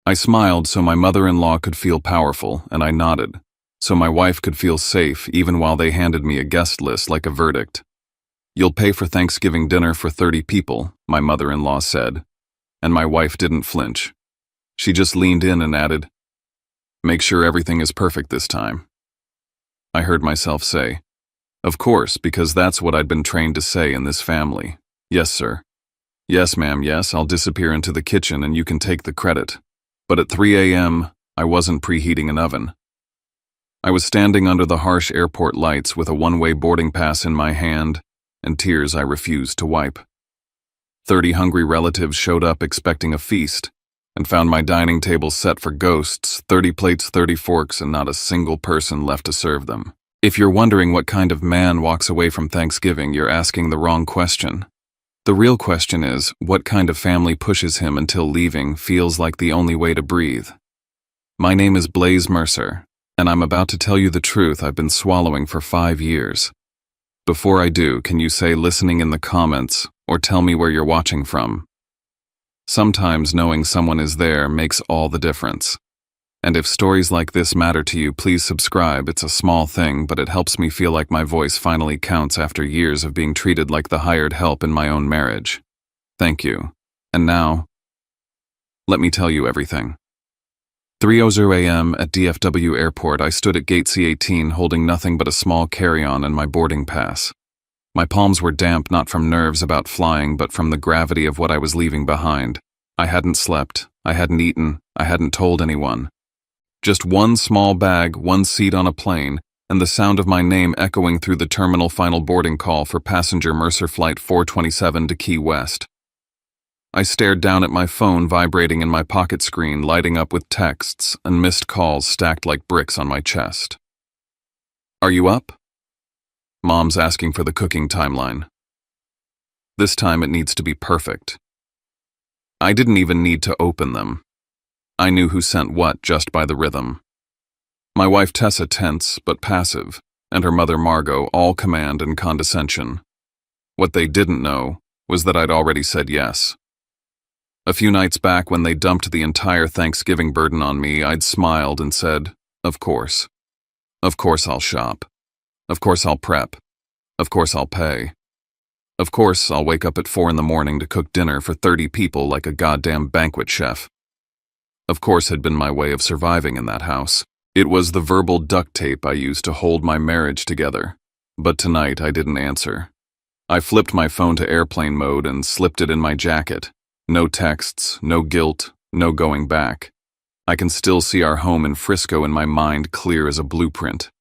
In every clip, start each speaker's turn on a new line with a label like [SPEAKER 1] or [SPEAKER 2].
[SPEAKER 1] I smiled so my mother-in-law could feel powerful, and I nodded, so my wife could feel safe even while they handed me a guest list like a verdict. "You'll pay for Thanksgiving dinner for 30 people, my mother-in-law said, and my wife didn't flinch. She just leaned in and added, "Make sure everything is perfect this time." I heard myself say, "Of course, because that's what I'd been trained to say in this family. Yes, sir. Yes, ma'am, yes, I'll disappear into the kitchen and you can take the credit." But at 3 a.m., I wasn't preheating an oven. I was standing under the harsh airport lights with a one-way boarding pass in my hand and tears I refused to wipe. 30 hungry relatives showed up expecting a feast and found my dining table set for ghosts, 30 plates, 30 forks, and not a single person left to serve them. If you're wondering what kind of man walks away from Thanksgiving, you're asking the wrong question. The real question is, what kind of family pushes him until leaving feels like the only way to breathe? My name is Blaze Mercer, and I'm about to tell you the truth I've been swallowing for 5 years. Before I do, can you say listening in the comments, or tell me where you're watching from? Sometimes knowing someone is there makes all the difference. And if stories like this matter to you, please subscribe. It's a small thing, but it helps me feel like my voice finally counts after years of being treated like the hired help in my own marriage. Thank you. And now, let me tell you everything. 3:00 a.m. at DFW Airport, I stood at gate C-18 holding nothing but a small carry-on and my boarding pass. My palms were damp, not from nerves about flying, but from the gravity of what I was leaving behind. I hadn't slept, I hadn't eaten, I hadn't told anyone. Just one small bag, one seat on a plane, and the sound of my name echoing through the terminal final boarding call for passenger Mercer Flight 427 to Key West. I stared down at my phone vibrating in my pocket screen, lighting up with texts and missed calls stacked like bricks on my chest. "Are you up?" Mom's asking for the cooking timeline. This time it needs to be perfect. I didn't even need to open them. I knew who sent what just by the rhythm. My wife Tessa tense but passive, and her mother Margot all command and condescension. What they didn't know was that I'd already said yes. A few nights back when they dumped the entire Thanksgiving burden on me, I'd smiled and said, "Of course. Of course I'll shop. Of course I'll prep. Of course I'll pay. Of course I'll wake up at 4 in the morning to cook dinner for 30 people like a goddamn banquet chef." Of course had been my way of surviving in that house. It was the verbal duct tape I used to hold my marriage together. But tonight I didn't answer. I flipped my phone to airplane mode and slipped it in my jacket. No texts, no guilt, no going back. I can still see our home in Frisco in my mind clear as a blueprint.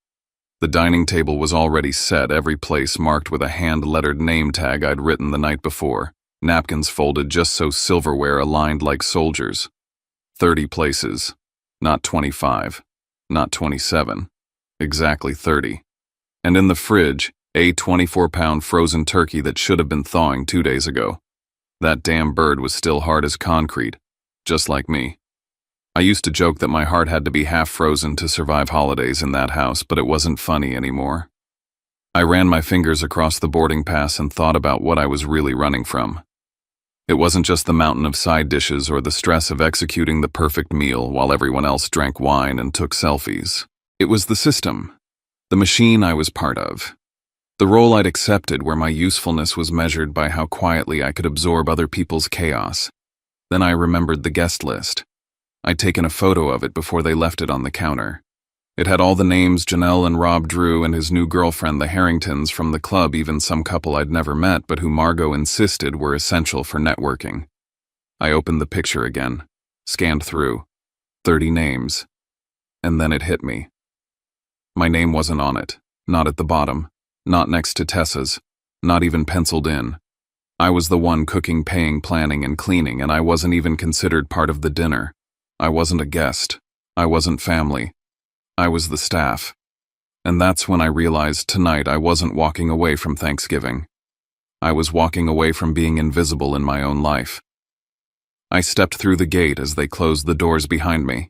[SPEAKER 1] The dining table was already set, every place marked with a hand-lettered name tag I'd written the night before, napkins folded just so silverware aligned like soldiers. 30 places, not 25, not 27, exactly 30. And in the fridge, a 24-pound frozen turkey that should have been thawing 2 days ago. That damn bird was still hard as concrete, just like me. I used to joke that my heart had to be half frozen to survive holidays in that house, but it wasn't funny anymore. I ran my fingers across the boarding pass and thought about what I was really running from. It wasn't just the mountain of side dishes or the stress of executing the perfect meal while everyone else drank wine and took selfies. It was the system, the machine I was part of, the role I'd accepted where my usefulness was measured by how quietly I could absorb other people's chaos. Then I remembered the guest list. I'd taken a photo of it before they left it on the counter. It had all the names Janelle and Rob Drew and his new girlfriend, the Harringtons, from the club, even some couple I'd never met but who Margot insisted were essential for networking. I opened the picture again, scanned through, 30 names, and then it hit me. My name wasn't on it, not at the bottom, not next to Tessa's, not even penciled in. I was the one cooking, paying, planning, and cleaning, and I wasn't even considered part of the dinner. I wasn't a guest. I wasn't family. I was the staff. And that's when I realized tonight I wasn't walking away from Thanksgiving. I was walking away from being invisible in my own life. I stepped through the gate as they closed the doors behind me.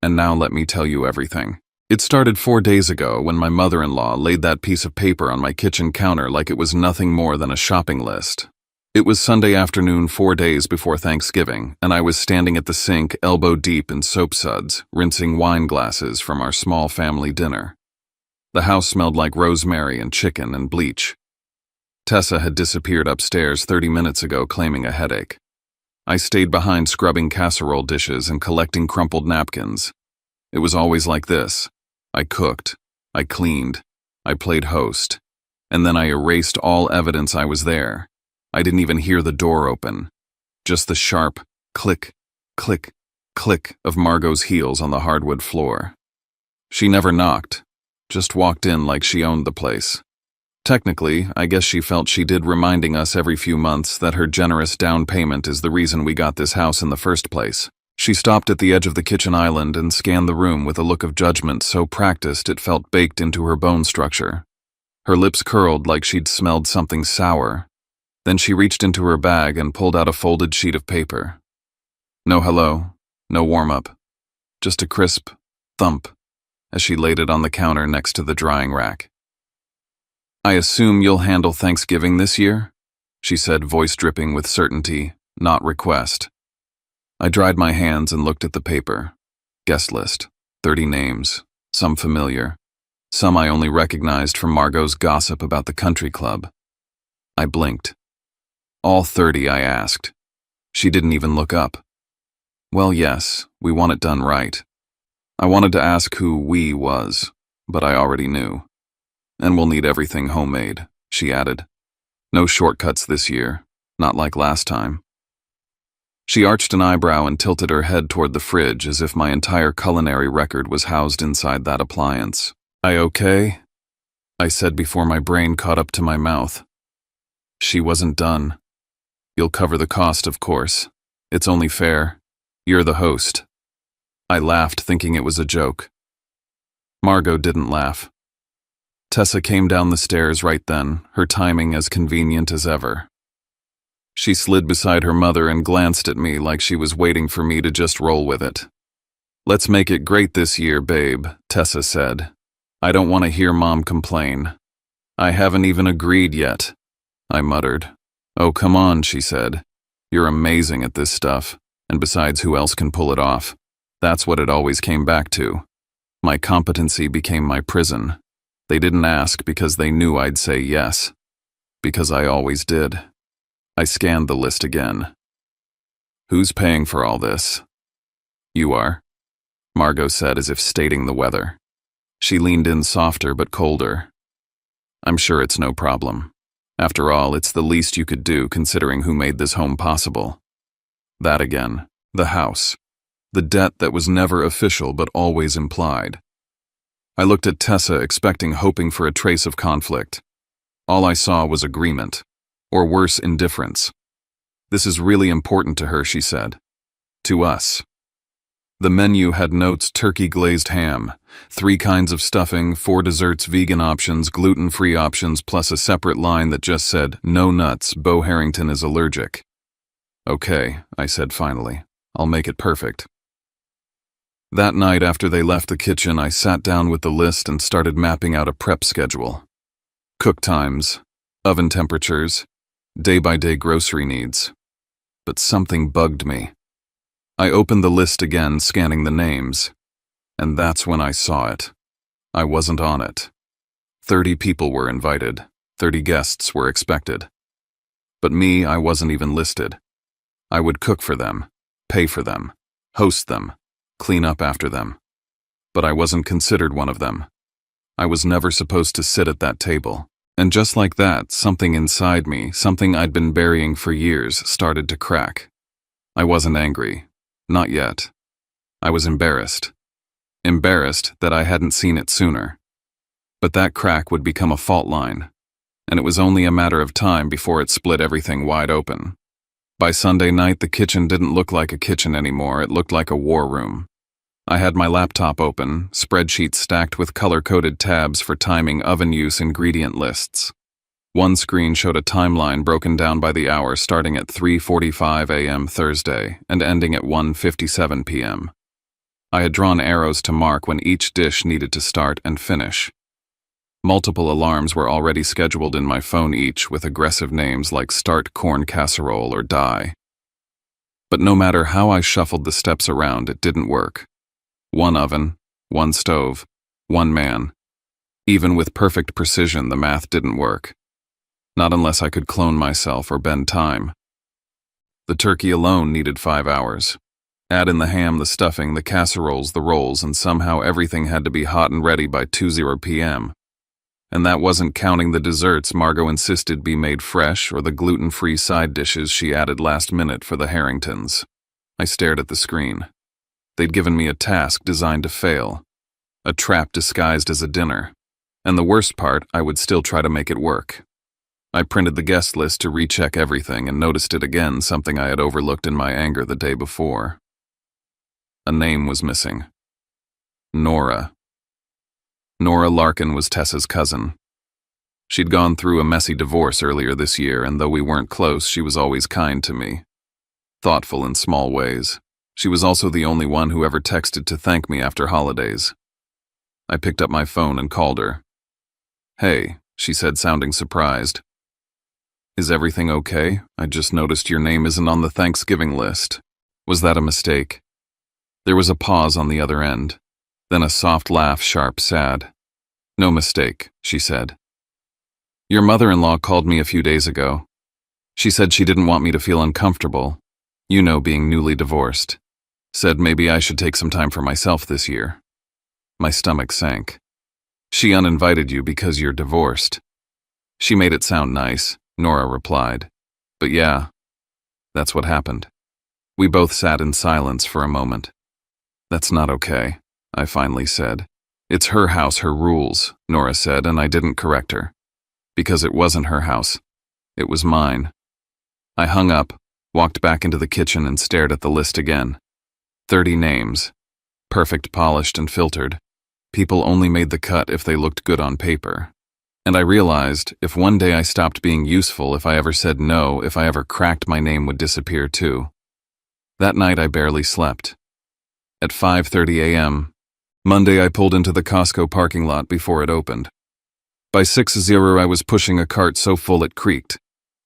[SPEAKER 1] And now let me tell you everything. It started 4 days ago when my mother-in-law laid that piece of paper on my kitchen counter like it was nothing more than a shopping list. It was Sunday afternoon 4 days before Thanksgiving, and I was standing at the sink elbow deep in soap suds, rinsing wine glasses from our small family dinner. The house smelled like rosemary and chicken and bleach. Tessa had disappeared upstairs 30 minutes ago claiming a headache. I stayed behind scrubbing casserole dishes and collecting crumpled napkins. It was always like this. I cooked, I cleaned, I played host, and then I erased all evidence I was there. I didn't even hear the door open. Just the sharp click, click, click of Margot's heels on the hardwood floor. She never knocked, just walked in like she owned the place. Technically, I guess she felt she did, reminding us every few months that her generous down payment is the reason we got this house in the first place. She stopped at the edge of the kitchen island and scanned the room with a look of judgment so practiced it felt baked into her bone structure. Her lips curled like she'd smelled something sour. Then she reached into her bag and pulled out a folded sheet of paper. No hello, no warm-up, just a crisp thump as she laid it on the counter next to the drying rack. "I assume you'll handle Thanksgiving this year?" she said, voice dripping with certainty, not request. I dried my hands and looked at the paper. Guest list, 30 names, some familiar, some I only recognized from Margot's gossip about the country club. I blinked. "All 30, I asked. She didn't even look up. "Well, yes, we want it done right." I wanted to ask who "we" was, but I already knew. "And we'll need everything homemade," she added. "No shortcuts this year, not like last time." She arched an eyebrow and tilted her head toward the fridge as if my entire culinary record was housed inside that appliance. "I okay?" I said before my brain caught up to my mouth. She wasn't done. "You'll cover the cost, of course. It's only fair. You're the host." I laughed, thinking it was a joke. Margot didn't laugh. Tessa came down the stairs right then, her timing as convenient as ever. She slid beside her mother and glanced at me like she was waiting for me to just roll with it. "Let's make it great this year, babe," Tessa said. "I don't want to hear Mom complain." "I haven't even agreed yet," I muttered. "Oh, come on," she said. "You're amazing at this stuff, and besides, who else can pull it off?" That's what it always came back to. My competency became my prison. They didn't ask because they knew I'd say yes. Because I always did. I scanned the list again. "Who's paying for all this?" "You are," Margot said as if stating the weather. She leaned in softer but colder. "I'm sure it's no problem. After all, it's the least you could do considering who made this home possible." That again, the house. The debt that was never official but always implied. I looked at Tessa, hoping for a trace of conflict. All I saw was agreement, or worse, indifference. "This is really important to her," she said. "To us." The menu had notes: turkey glazed ham, 3 kinds of stuffing, 4 desserts, vegan options, gluten-free options, plus a separate line that just said, "No nuts, Bo Harrington is allergic." "Okay," I said finally. "I'll make it perfect." That night after they left the kitchen, I sat down with the list and started mapping out a prep schedule. Cook times, oven temperatures, day-by-day grocery needs. But something bugged me. I opened the list again, scanning the names. And that's when I saw it. I wasn't on it. 30 people were invited. 30 guests were expected. But me, I wasn't even listed. I would cook for them, pay for them, host them, clean up after them. But I wasn't considered one of them. I was never supposed to sit at that table. And just like that, something inside me, something I'd been burying for years, started to crack. I wasn't angry. Not yet. I was embarrassed. Embarrassed that I hadn't seen it sooner. But that crack would become a fault line, and it was only a matter of time before it split everything wide open. By Sunday night, the kitchen didn't look like a kitchen anymore, it looked like a war room. I had my laptop open, spreadsheets stacked with color-coded tabs for timing oven use ingredient lists. One screen showed a timeline broken down by the hour, starting at 3:45 a.m. Thursday and ending at 1:57 p.m. I had drawn arrows to mark when each dish needed to start and finish. Multiple alarms were already scheduled in my phone, each with aggressive names like start corn casserole or die. But no matter how I shuffled the steps around, it didn't work. One oven, one stove, one man. Even with perfect precision, the math didn't work. Not unless I could clone myself or bend time. The turkey alone needed 5 hours. Add in the ham, the stuffing, the casseroles, the rolls, and somehow everything had to be hot and ready by 2:00 p.m. And that wasn't counting the desserts Margot insisted be made fresh or the gluten-free side dishes she added last minute for the Harringtons. I stared at the screen. They'd given me a task designed to fail. A trap disguised as a dinner. And the worst part, I would still try to make it work. I printed the guest list to recheck everything and noticed it again, something I had overlooked in my anger the day before. A name was missing. Nora. Nora Larkin was Tessa's cousin. She'd gone through a messy divorce earlier this year, and though we weren't close, she was always kind to me. Thoughtful in small ways. She was also the only one who ever texted to thank me after holidays. I picked up my phone and called her. "Hey," she said, sounding surprised. "Is everything okay? I just noticed your name isn't on the Thanksgiving list. Was that a mistake?" There was a pause on the other end, then a soft laugh, sharp, sad. "No mistake," she said. "Your mother-in-law called me a few days ago. She said she didn't want me to feel uncomfortable, you know, being newly divorced. Said maybe I should take some time for myself this year." My stomach sank. "She uninvited you because you're divorced." "She made it sound nice," Nora replied. "But yeah, that's what happened." We both sat in silence for a moment. "That's not okay," I finally said. "It's her house, her rules," Nora said, and I didn't correct her. Because it wasn't her house. It was mine. I hung up, walked back into the kitchen, and stared at the list again. 30 names. Perfect, polished, and filtered. People only made the cut if they looked good on paper. And I realized, if one day I stopped being useful, if I ever said no, if I ever cracked, my name would disappear too. That night I barely slept. At 5:30 a.m., Monday, I pulled into the Costco parking lot before it opened. By 6:00 I was pushing a cart so full it creaked.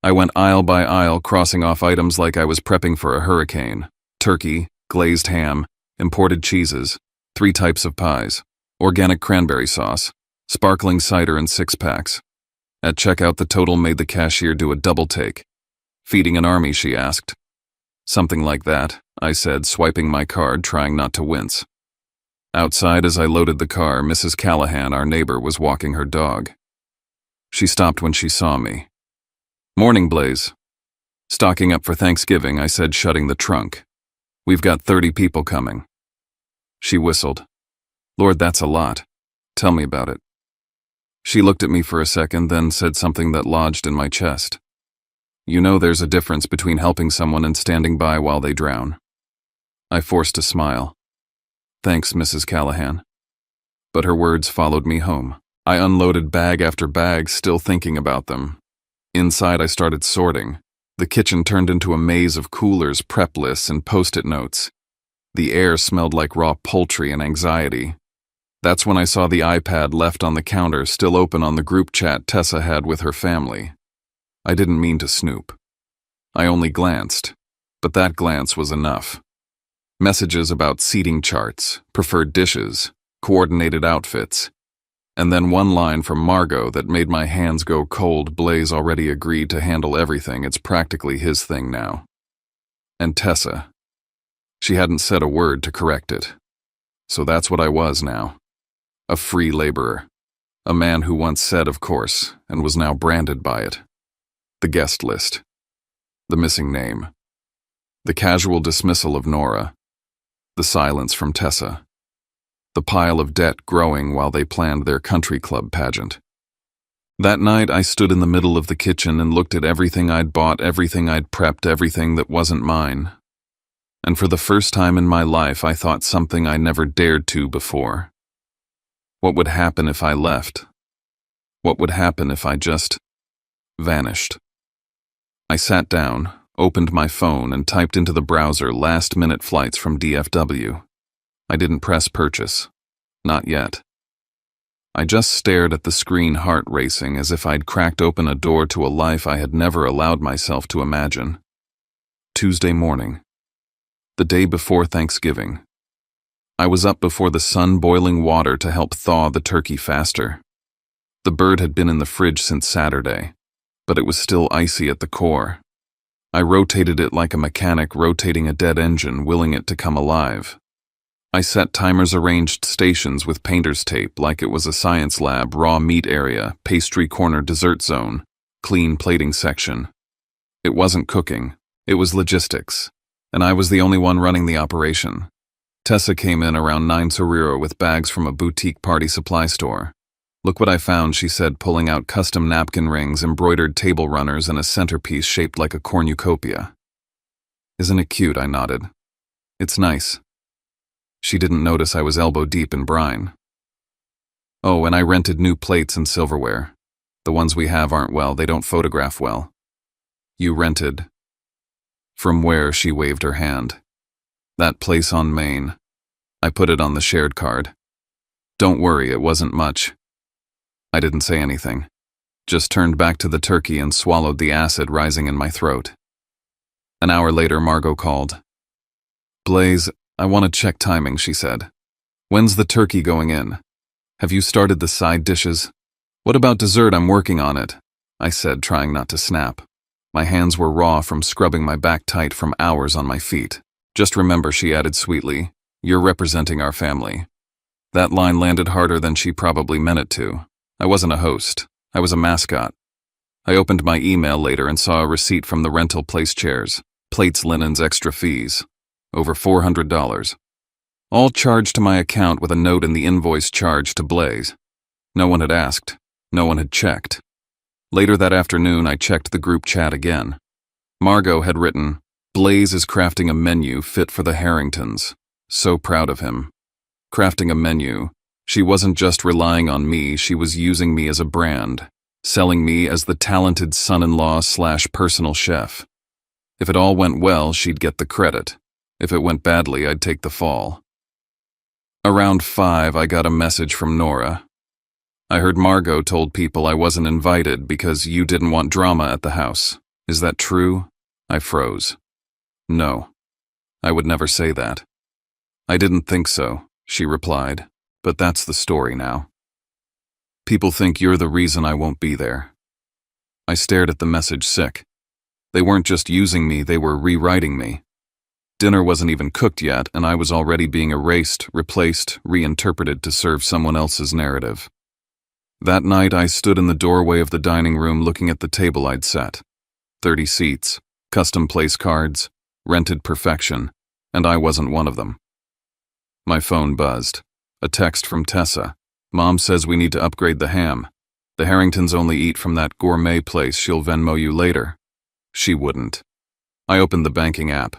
[SPEAKER 1] I went aisle by aisle, crossing off items like I was prepping for a hurricane. Turkey, glazed ham, imported cheeses, 3 types of pies, organic cranberry sauce, sparkling cider, and 6-packs. At checkout, the total made the cashier do a double take. "Feeding an army?" she asked. "Something like that," I said, swiping my card, trying not to wince. Outside, as I loaded the car, Mrs. Callahan, our neighbor, was walking her dog. She stopped when she saw me. "Morning, Blaze." "Stocking up for Thanksgiving," I said, shutting the trunk. "We've got 30 people coming." She whistled. "Lord, that's a lot. Tell me about it." She looked at me for a second, then said something that lodged in my chest. "You know there's a difference between helping someone and standing by while they drown." I forced a smile. "Thanks, Mrs. Callahan." But her words followed me home. I unloaded bag after bag, still thinking about them. Inside, I started sorting. The kitchen turned into a maze of coolers, prep lists, and post-it notes. The air smelled like raw poultry and anxiety. That's when I saw the iPad left on the counter, still open on the group chat Tessa had with her family. I didn't mean to snoop. I only glanced, but that glance was enough. Messages about seating charts, preferred dishes, coordinated outfits, and then one line from Margot that made my hands go cold. "Blaze already agreed to handle everything. It's practically his thing now." And Tessa. She hadn't said a word to correct it. So that's what I was now. A free laborer. A man who once said, of course, and was now branded by it. The guest list. The missing name. The casual dismissal of Nora. The silence from Tessa. The pile of debt growing while they planned their country club pageant. That night, I stood in the middle of the kitchen and looked at everything I'd bought, everything I'd prepped, everything that wasn't mine. And for the first time in my life, I thought something I never dared to before. What would happen if I left? What would happen if I just vanished? I sat down, opened my phone, and typed into the browser last-minute flights from DFW. I didn't press purchase. Not yet. I just stared at the screen, heart racing, as if I'd cracked open a door to a life I had never allowed myself to imagine. Tuesday morning. The day before Thanksgiving. I was up before the sun, boiling water to help thaw the turkey faster. The bird had been in the fridge since Saturday, but it was still icy at the core. I rotated it like a mechanic rotating a dead engine, willing it to come alive. I set timers, arranged stations with painter's tape like it was a science lab: raw meat area, pastry corner, dessert zone, clean plating section. It wasn't cooking, it was logistics, and I was the only one running the operation. Tessa came in around 9 Soriro with bags from a boutique party supply store. "Look what I found," she said, pulling out custom napkin rings, embroidered table runners, and a centerpiece shaped like a cornucopia. "Isn't it cute?" I nodded. "It's nice." She didn't notice I was elbow deep in brine. "Oh, and I rented new plates and silverware. The ones we have aren't well, they don't photograph well." "You rented?" "From where?" She waved her hand. "That place on Main." I put it on the shared card. "Don't worry, it wasn't much." I didn't say anything, just turned back to the turkey and swallowed the acid rising in my throat. An hour later, Margot called. "Blaze, I want to check timing," she said. "When's the turkey going in? Have you started the side dishes?" "What about dessert?" "I'm working on it," I said, trying not to snap. My hands were raw from scrubbing my back tight from hours on my feet. "Just remember," she added sweetly, "you're representing our family." That line landed harder than she probably meant it to. I wasn't a host. I was a mascot. I opened my email later and saw a receipt from the rental place: chairs, plates, linens, extra fees. Over $400. All charged to my account with a note in the invoice charged to Blaze. No one had asked. No one had checked. Later that afternoon, I checked the group chat again. Margot had written, "Blaze is crafting a menu fit for the Harringtons. So proud of him." Crafting a menu. She wasn't just relying on me, she was using me as a brand, selling me as the talented son-in-law/personal chef. If it all went well, she'd get the credit. If it went badly, I'd take the fall. Around 5, I got a message from Nora. "I heard Margot told people I wasn't invited because you didn't want drama at the house. Is that true?" I froze. "No. I would never say that." "I didn't think so," she replied, "but that's the story now. People think you're the reason I won't be there." I stared at the message, sick. They weren't just using me, they were rewriting me. Dinner wasn't even cooked yet, and I was already being erased, replaced, reinterpreted to serve someone else's narrative. That night, I stood in the doorway of the dining room looking at the table I'd set. 30 seats, custom place cards, rented perfection, and I wasn't one of them. My phone buzzed. A text from Tessa. "Mom says we need to upgrade the ham. The Harringtons only eat from that gourmet place. She'll Venmo you later." She wouldn't. I opened the banking app.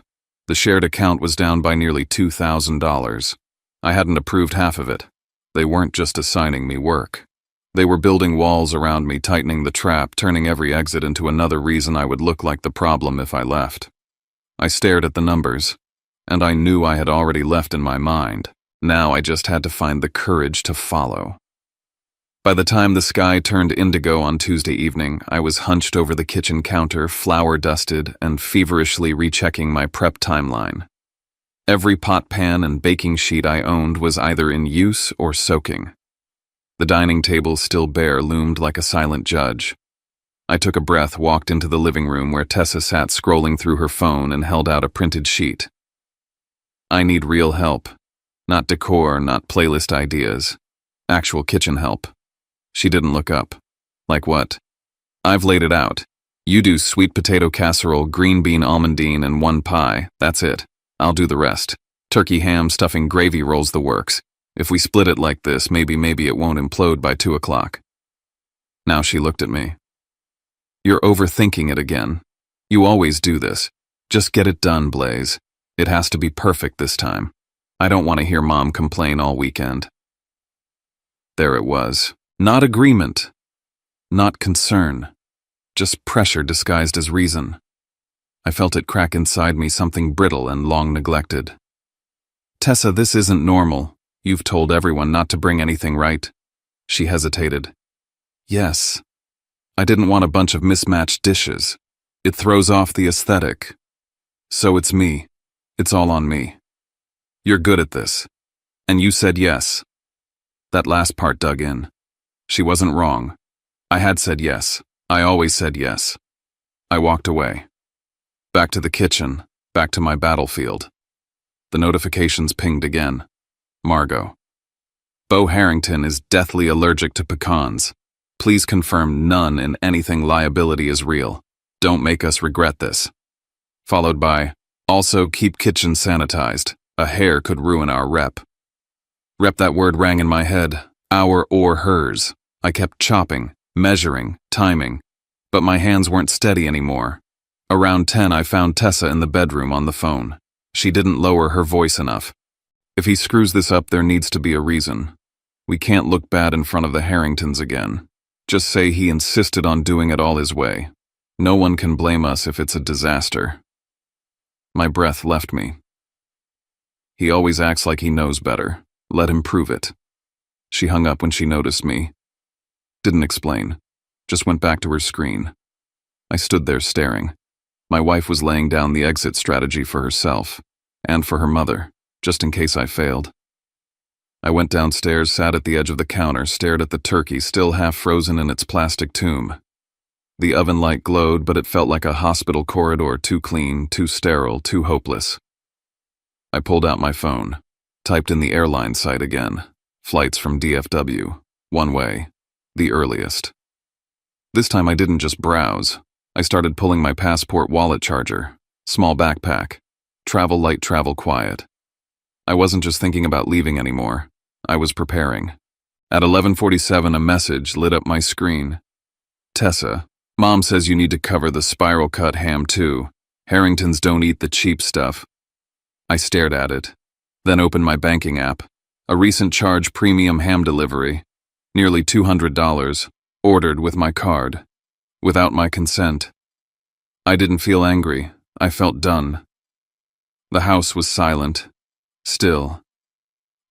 [SPEAKER 1] The shared account was down by nearly $2,000. I hadn't approved half of it. They weren't just assigning me work. They were building walls around me, tightening the trap, turning every exit into another reason I would look like the problem if I left. I stared at the numbers, and I knew I had already left in my mind. Now I just had to find the courage to follow. By the time the sky turned indigo on Tuesday evening, I was hunched over the kitchen counter, flour-dusted, and feverishly rechecking my prep timeline. Every pot pan and baking sheet I owned was either in use or soaking. The dining table, still bare, loomed like a silent judge. I took a breath, walked into the living room where Tessa sat scrolling through her phone and held out a printed sheet. "I need real help. Not decor, not playlist ideas. Actual kitchen help." She didn't look up. "Like what?" "I've laid it out. You do sweet potato casserole, green bean almondine, and 1 pie. That's it. I'll do the rest. Turkey, ham, stuffing, gravy rolls, the works. If we split it like this, maybe it won't implode by 2 o'clock. Now she looked at me. "You're overthinking it again. You always do this. Just get it done, Blaze. It has to be perfect this time. I don't want to hear Mom complain all weekend." There it was. Not agreement. Not concern. Just pressure disguised as reason. I felt it crack inside me, something brittle and long neglected. "Tessa, this isn't normal. You've told everyone not to bring anything, right?" She hesitated. Yes. I didn't want a bunch of mismatched dishes. It throws off the aesthetic. So it's me. It's all on me. You're good at this. And you said yes. That last part dug in. She wasn't wrong. I had said yes. I always said yes. I walked away. Back to the kitchen, back to my battlefield. The notifications pinged again. Margot. Bo Harrington is deathly allergic to pecans. Please confirm none in anything liability is real. Don't make us regret this. Followed by, also keep kitchen sanitized. A hair could ruin our rep. Rep, that word rang in my head. Our or hers. I kept chopping, measuring, timing. But my hands weren't steady anymore. Around 10, I found Tessa in the bedroom on the phone. She didn't lower her voice enough. If he screws this up, there needs to be a reason. We can't look bad in front of the Harringtons again. Just say he insisted on doing it all his way. No one can blame us if it's a disaster. My breath left me. He always acts like he knows better. Let him prove it. She hung up when she noticed me. Didn't explain. Just went back to her screen. I stood there staring. My wife was laying down the exit strategy for herself, and for her mother, just in case I failed. I went downstairs, sat at the edge of the counter, stared at the turkey still half frozen in its plastic tomb. The oven light glowed, but it felt like a hospital corridor, too clean, too sterile, too hopeless. I pulled out my phone, typed in the airline site again. Flights from DFW, one way, the earliest. This time I didn't just browse. I started pulling my passport wallet charger, small backpack, travel light, travel quiet. I wasn't just thinking about leaving anymore. I was preparing. At 11:47, a message lit up my screen. Tessa, Mom says you need to cover the spiral cut ham too. Harringtons don't eat the cheap stuff. I stared at it, then opened my banking app. A recent charge premium ham delivery, nearly $200, ordered with my card. Without my consent. I didn't feel angry. I felt done. The house was silent. Still.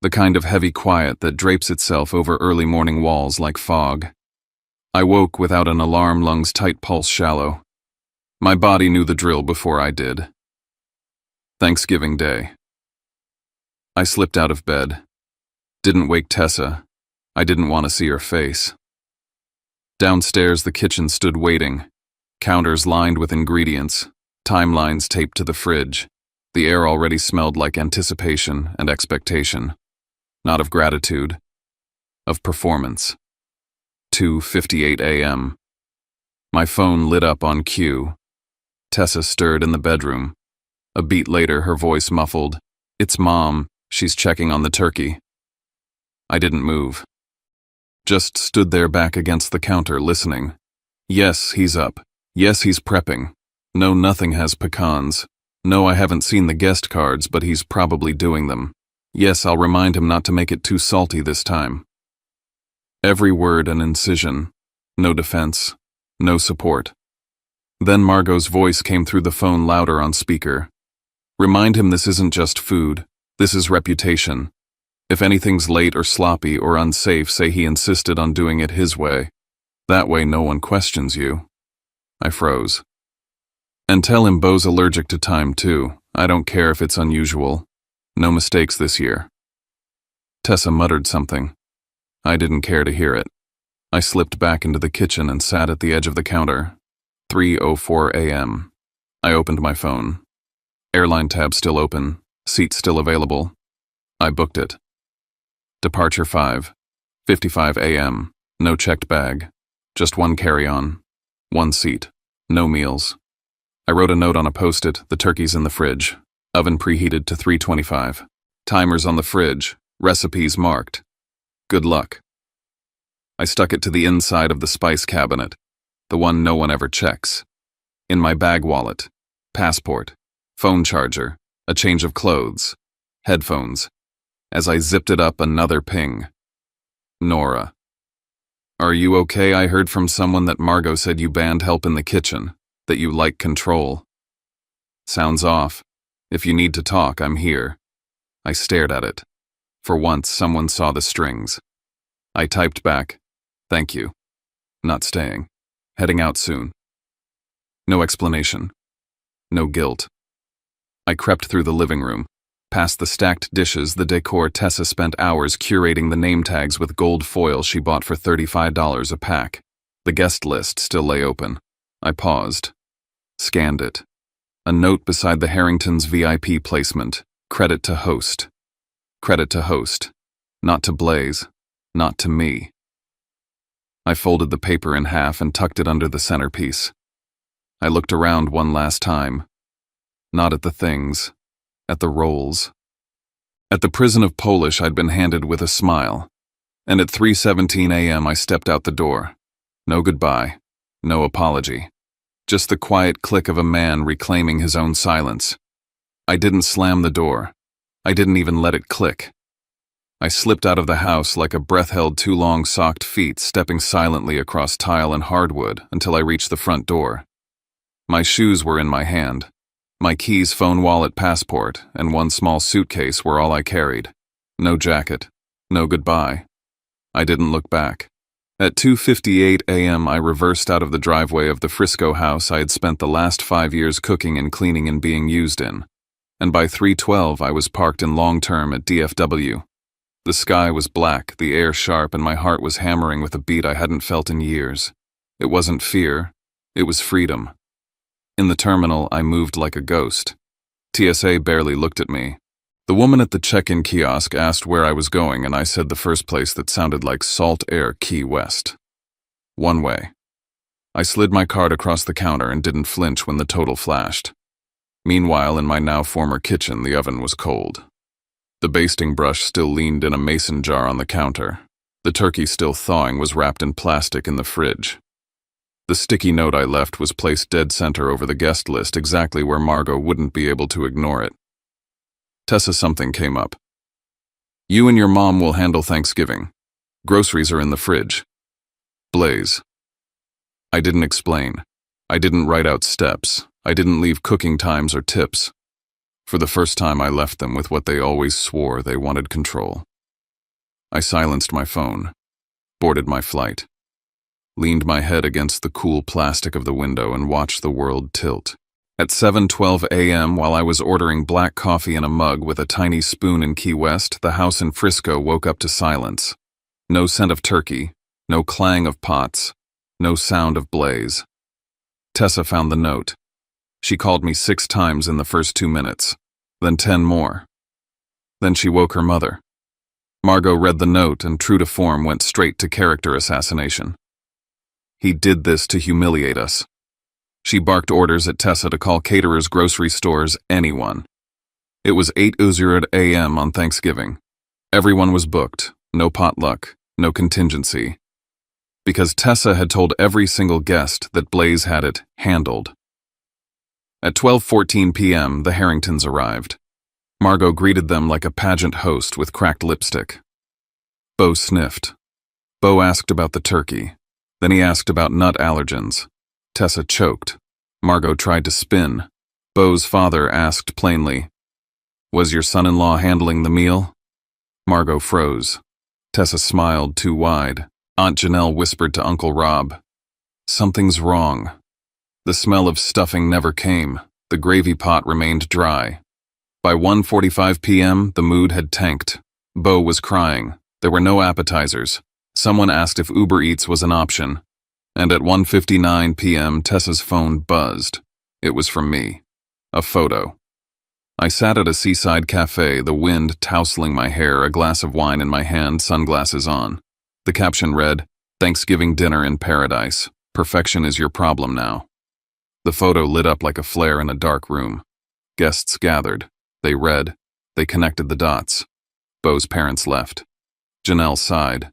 [SPEAKER 1] The kind of heavy quiet that drapes itself over early morning walls like fog. I woke without an alarm, lungs tight, pulse shallow. My body knew the drill before I did. Thanksgiving Day. I slipped out of bed. Didn't wake Tessa. I didn't want to see her face. Downstairs, the kitchen stood waiting. Counters lined with ingredients, timelines taped to the fridge. The air already smelled like anticipation and expectation. Not of gratitude, of performance. 2:58 a.m. My phone lit up on cue. Tessa stirred in the bedroom. A beat later, her voice muffled. It's Mom. She's checking on the turkey. I didn't move. Just stood there back against the counter, listening. Yes, he's up. Yes, he's prepping. No, nothing has pecans. No, I haven't seen the guest cards, but he's probably doing them. Yes, I'll remind him not to make it too salty this time. Every word an incision. No defense. No support. Then Margot's voice came through the phone louder on speaker. Remind him this isn't just food. This is reputation. If anything's late or sloppy or unsafe, say he insisted on doing it his way. That way no one questions you. I froze. And tell him Bo's allergic to thyme too. I don't care if it's unusual. No mistakes this year. Tessa muttered something. I didn't care to hear it. I slipped back into the kitchen and sat at the edge of the counter. 3:04 a.m. I opened my phone. Airline tab still open. Seat still available. I booked it. Departure 5:55 a.m. No checked bag. Just one carry-on. One seat. No meals. I wrote a note on a post-it. The turkey's in the fridge. Oven preheated to 325. Timers on the fridge. Recipes marked. Good luck. I stuck it to the inside of the spice cabinet, the one no one ever checks. In my bag wallet. Passport. Phone charger. A change of clothes. Headphones. As I zipped it up, another ping. Nora. Are you okay? I heard from someone that Margot said you banned help in the kitchen, that you like control. Sounds off. If you need to talk, I'm here. I stared at it. For once, someone saw the strings. I typed back, "Thank you. Not staying. Heading out soon." No explanation. No guilt. I crept through the living room, past the stacked dishes, the decor. Tessa spent hours curating the name tags with gold foil she bought for $35 a pack. The guest list still lay open. I paused. Scanned it. A note beside the Harrington's VIP placement. Credit to host. Credit to host. Not to Blaze. Not to me. I folded the paper in half and tucked it under the centerpiece. I looked around one last time. Not at the things. At the roles. At the prison of Polish I'd been handed with a smile. And at 3:17 a.m. I stepped out the door. No goodbye. No apology. Just the quiet click of a man reclaiming his own silence. I didn't slam the door. I didn't even let it click. I slipped out of the house like a breath held too long, socked feet stepping silently across tile and hardwood until I reached the front door. My shoes were in my hand. My keys, phone, wallet, passport, and one small suitcase were all I carried. No jacket. No goodbye. I didn't look back. At 2:58 a.m. I reversed out of the driveway of the Frisco house I had spent the last 5 years cooking and cleaning and being used in. And by 3:12 I was parked in long-term at DFW. The sky was black, the air sharp, and my heart was hammering with a beat I hadn't felt in years. It wasn't fear. It was freedom. In the terminal, I moved like a ghost. TSA barely looked at me. The woman at the check-in kiosk asked where I was going, and I said the first place that sounded like Salt Air, Key West. One way. I slid my card across the counter and didn't flinch when the total flashed. Meanwhile, in my now former kitchen, the oven was cold. The basting brush still leaned in a mason jar on the counter. The turkey, still thawing, was wrapped in plastic in the fridge. The sticky note I left was placed dead center over the guest list, exactly where Margot wouldn't be able to ignore it. Tessa, something came up. "You and your mom will handle Thanksgiving. Groceries are in the fridge. Blaze." I didn't explain. I didn't write out steps. I didn't leave cooking times or tips. For the first time, I left them with what they always swore they wanted: control. I silenced my phone, boarded my flight, leaned my head against the cool plastic of the window and watched the world tilt. At 7:12 a.m., while I was ordering black coffee in a mug with a tiny spoon in Key West, the house in Frisco woke up to silence. No scent of turkey, no clang of pots, no sound of Blaze. Tessa found the note. She called me 6 times in the first 2 minutes, then 10 more. Then she woke her mother. Margot read the note and, true to form, went straight to character assassination. He did this to humiliate us. She barked orders at Tessa to call caterers, grocery stores, anyone. It was 8:00 a.m. on Thanksgiving. Everyone was booked, no potluck, no contingency. Because Tessa had told every single guest that Blaze had it handled. At 12:14 p.m., the Harringtons arrived. Margot greeted them like a pageant host with cracked lipstick. Beau sniffed. Beau asked about the turkey. Then he asked about nut allergens. Tessa choked. Margot tried to spin. Beau's father asked plainly, "Was your son-in-law handling the meal?" Margot froze. Tessa smiled too wide. Aunt Janelle whispered to Uncle Rob, "Something's wrong." The smell of stuffing never came. The gravy pot remained dry. By 1:45 p.m., the mood had tanked. Beau was crying. There were no appetizers. Someone asked if Uber Eats was an option. And at 1:59 p.m., Tessa's phone buzzed. It was from me. A photo. I sat at a seaside cafe, the wind tousling my hair, a glass of wine in my hand, sunglasses on. The caption read, "Thanksgiving dinner in paradise. Perfection is your problem now." The photo lit up like a flare in a dark room. Guests gathered. They read. They connected the dots. Beau's parents left. Janelle sighed.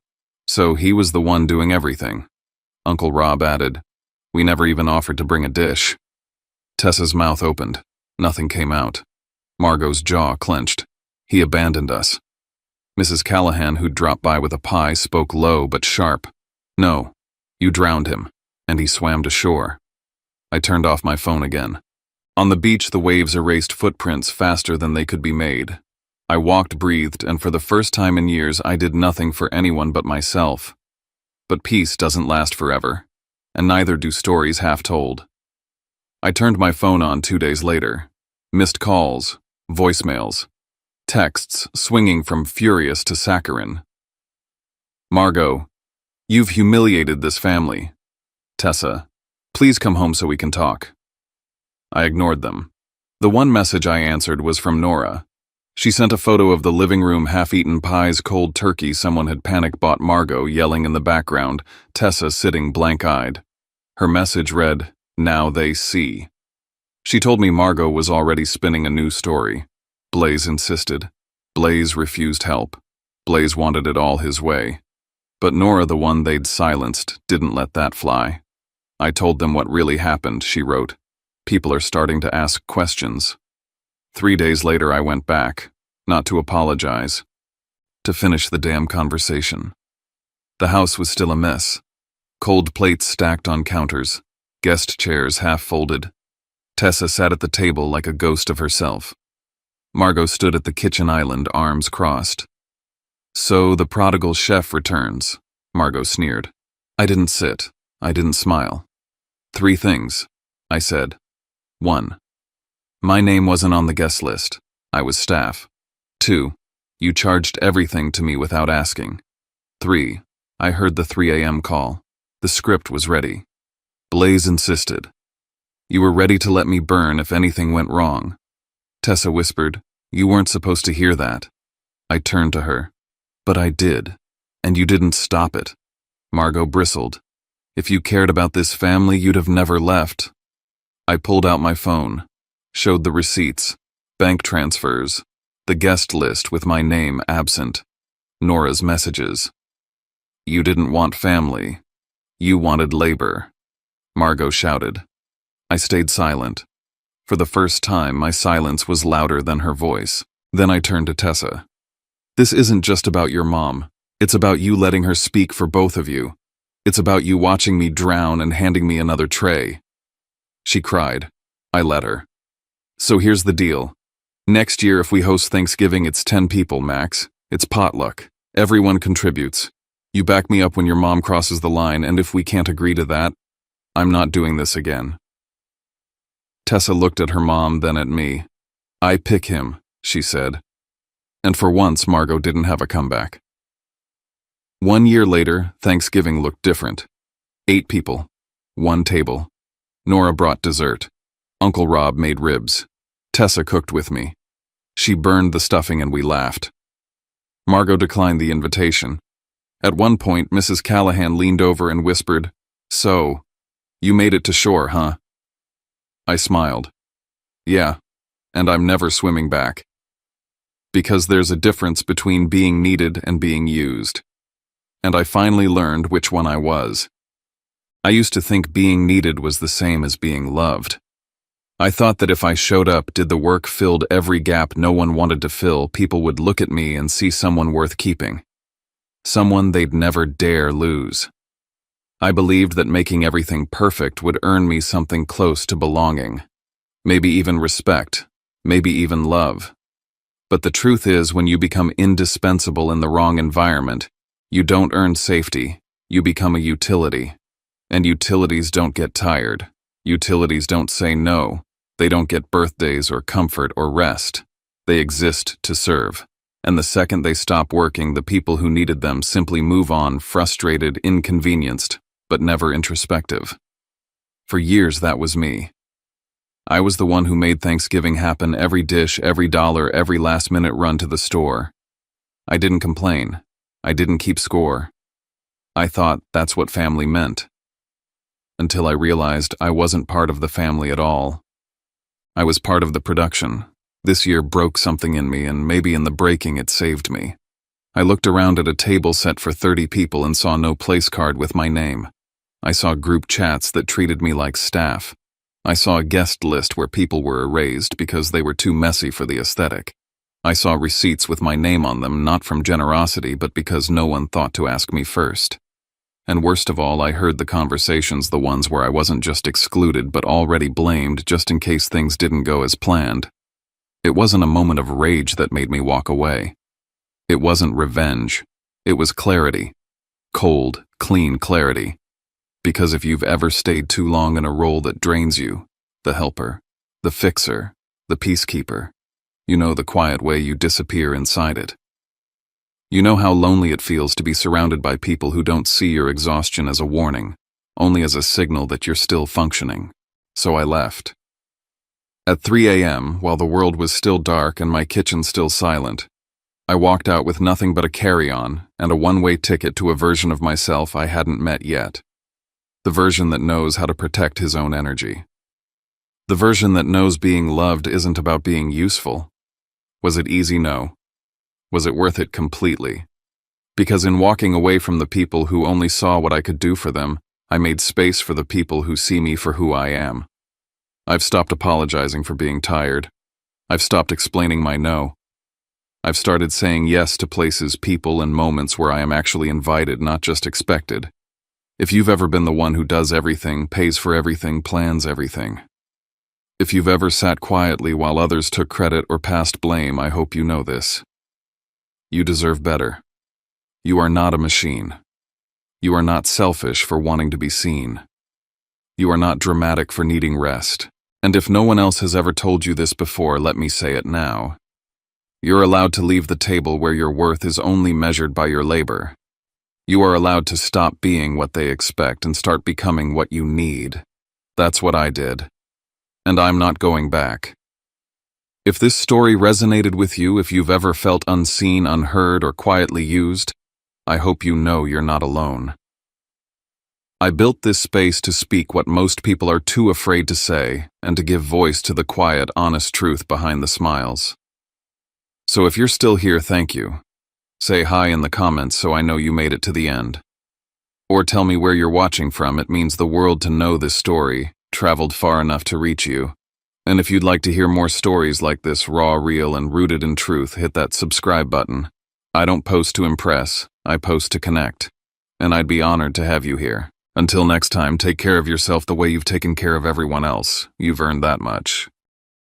[SPEAKER 1] So he was the one doing everything. Uncle Rob added, "We never even offered to bring a dish." Tessa's mouth opened. Nothing came out. Margot's jaw clenched. He abandoned us. Mrs. Callahan, who'd dropped by with a pie, spoke low but sharp. "No, you drowned him, and he swam to shore." I turned off my phone again. On the beach, the waves erased footprints faster than they could be made. I walked, breathed, and for the first time in years I did nothing for anyone but myself. But peace doesn't last forever, and neither do stories half told. I turned my phone on 2 days later. Missed calls, voicemails, texts swinging from furious to saccharine. Margot, you've humiliated this family. Tessa, please come home so we can talk. I ignored them. The one message I answered was from Nora. She sent a photo of the living room half-eaten pies, cold turkey someone had panic-bought Margot yelling in the background, Tessa sitting blank-eyed. Her message read, "Now they see." She told me Margot was already spinning a new story. Blaze insisted. Blaze refused help. Blaze wanted it all his way. But Nora, the one they'd silenced, didn't let that fly. I told them what really happened, she wrote. People are starting to ask questions. 3 days later I went back, not to apologize, to finish the damn conversation. The house was still a mess. Cold plates stacked on counters, guest chairs half folded. Tessa sat at the table like a ghost of herself. Margot stood at the kitchen island, arms crossed. "So the prodigal chef returns," Margot sneered. I didn't sit. I didn't smile. 3 things, I said. 1. My name wasn't on the guest list. I was staff. 2. You charged everything to me without asking. 3. I heard the 3 a.m. call. The script was ready. Blaze insisted. You were ready to let me burn if anything went wrong. Tessa whispered, "You weren't supposed to hear that." I turned to her. "But I did, and you didn't stop it." Margot bristled. "If you cared about this family, you'd have never left." I pulled out my phone, showed the receipts, bank transfers, the guest list with my name absent, Nora's messages. "You didn't want family. You wanted labor," Margot shouted. I stayed silent. For the first time, my silence was louder than her voice. Then I turned to Tessa. "This isn't just about your mom. It's about you letting her speak for both of you. It's about you watching me drown and handing me another tray." She cried. I let her. "So here's the deal. Next year, if we host Thanksgiving, it's 10 people, max. It's potluck. Everyone contributes. You back me up when your mom crosses the line, and if we can't agree to that, I'm not doing this again." Tessa looked at her mom, then at me. "I pick him," she said. And for once, Margot didn't have a comeback. 1 year later, Thanksgiving looked different. 8 people. 1 table. Nora brought dessert. Uncle Rob made ribs. Tessa cooked with me. She burned the stuffing and we laughed. Margot declined the invitation. At one point, Mrs. Callahan leaned over and whispered, "So, you made it to shore, huh?" I smiled. "Yeah, and I'm never swimming back." Because there's a difference between being needed and being used. And I finally learned which one I was. I used to think being needed was the same as being loved. I thought that if I showed up, did the work, filled every gap no one wanted to fill, people would look at me and see someone worth keeping. Someone they'd never dare lose. I believed that making everything perfect would earn me something close to belonging. Maybe even respect. Maybe even love. But the truth is, when you become indispensable in the wrong environment, you don't earn safety, you become a utility. And utilities don't get tired. Utilities don't say no. They don't get birthdays or comfort or rest. They exist to serve. And the second they stop working, the people who needed them simply move on, frustrated, inconvenienced, but never introspective. For years, that was me. I was the one who made Thanksgiving happen, every dish, every dollar, every last-minute run to the store. I didn't complain. I didn't keep score. I thought that's what family meant. Until I realized I wasn't part of the family at all. I was part of the production. This year broke something in me, and maybe in the breaking it saved me. I looked around at a table set for 30 people and saw no place card with my name. I saw group chats that treated me like staff. I saw a guest list where people were erased because they were too messy for the aesthetic. I saw receipts with my name on them, not from generosity, but because no one thought to ask me first. And worst of all, I heard the conversations, the ones where I wasn't just excluded, but already blamed just in case things didn't go as planned. It wasn't a moment of rage that made me walk away. It wasn't revenge. It was clarity. Cold, clean clarity. Because if you've ever stayed too long in a role that drains you, the helper, the fixer, the peacekeeper, you know the quiet way you disappear inside it. You know how lonely it feels to be surrounded by people who don't see your exhaustion as a warning, only as a signal that you're still functioning. So I left. At 3 a.m., while the world was still dark and my kitchen still silent, I walked out with nothing but a carry-on and a one-way ticket to a version of myself I hadn't met yet. The version that knows how to protect his own energy. The version that knows being loved isn't about being useful. Was it easy? No. Was it worth it completely? Because in walking away from the people who only saw what I could do for them, I made space for the people who see me for who I am. I've stopped apologizing for being tired. I've stopped explaining my no. I've started saying yes to places, people, and moments where I am actually invited, not just expected. If you've ever been the one who does everything, pays for everything, plans everything. If you've ever sat quietly while others took credit or passed blame, I hope you know this. You deserve better. You are not a machine. You are not selfish for wanting to be seen. You are not dramatic for needing rest. And if no one else has ever told you this before, let me say it now. You're allowed to leave the table where your worth is only measured by your labor. You are allowed to stop being what they expect and start becoming what you need. That's what I did. And I'm not going back. If this story resonated with you, if you've ever felt unseen, unheard, or quietly used, I hope you know you're not alone. I built this space to speak what most people are too afraid to say and to give voice to the quiet, honest truth behind the smiles. So if you're still here, thank you. Say hi in the comments so I know you made it to the end. Or tell me where you're watching from. It means the world to know this story traveled far enough to reach you. And if you'd like to hear more stories like this, raw, real, and rooted in truth, hit that subscribe button. I don't post to impress, I post to connect. And I'd be honored to have you here. Until next time, take care of yourself the way you've taken care of everyone else. You've earned that much.